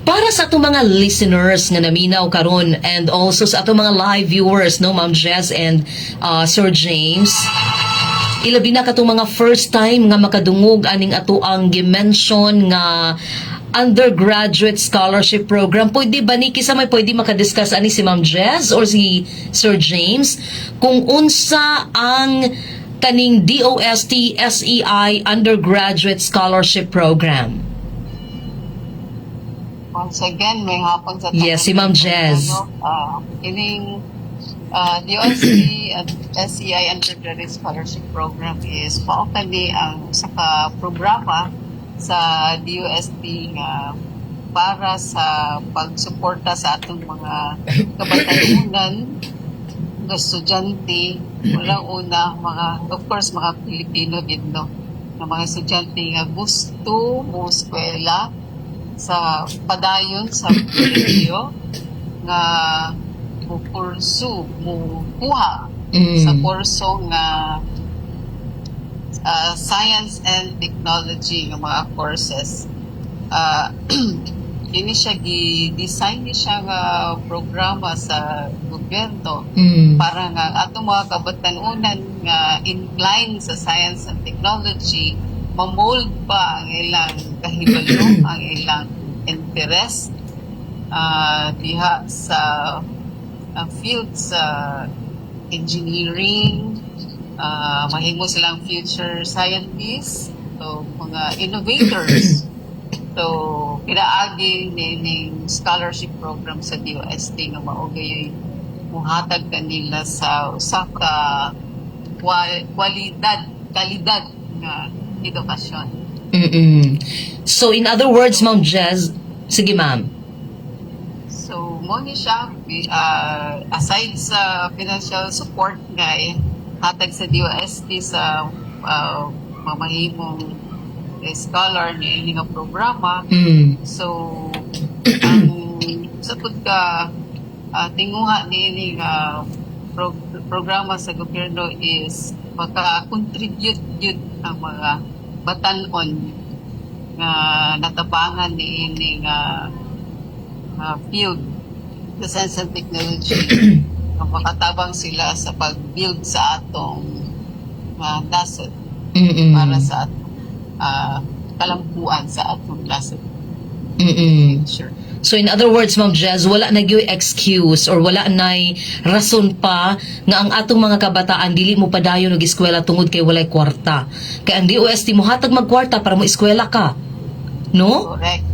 Para sa atong mga listeners nga naminaw karon and also sa atong mga live viewers, no, Ma'am Jess and Sir James, ilabi na katong mga first time nga makadungog aning ato ang gimension nga undergraduate scholarship program. Pwede ba ni kisa may pwede makadiscuss ani si Ma'am Jess or si Sir James kung unsa ang kaning DOST SEI undergraduate scholarship program? Once again, may hapon sa Yes, si Ma'am Jess. Ining DOST at SEI Undergraduate Scholarship Program is paokali ang saka programa sa DOST nga para sa pagsuporta sa atong mga kabatanunan, mga estudyante, unang-una, of course, mga Pilipino din, no? Na mga estudyante nga gusto mo eskwela sa padayon sa kolehiyo nga mo pursue, mo kuha sa kurso nga science and technology nga mga courses. Ini siya gi-design ni siya nga programa sa gobyerno para nga atong mga kabatanunan nga inclined sa science and technology mamold pa ang ilang kahibalo, ang ilang interest diha sa field sa engineering, mahimo silang future scientists, so mga innovators. So, kinaagi ning scholarship program sa DOST nga maugay muhatag kanila sa usa ka kalidad nga edukasyon. So, in other words, Ma'am Jess, sige ma'am. So, mo ni siya, aside sa financial support nga hatag sa DOST sa mamahimong scholar ni nga programa. So, ang sa pagka tinguha ni nga programa sa gobyerno is maka-contribute yun ang mga batanon nga natabangan ni nga field sa science and technology. Makatabang sila sa pag-build sa atong nasod para sa atong kalampuan sa atong nasod. Sure. So in other words, Ma'am Jess, wala na gyud excuse or wala nay rason pa nga ang atong mga kabataan dili mo padayon og eskwela tungod kay walay kwarta. Kay ang DOST mo hatag magkwarta para mo eskwela ka. No? Correct.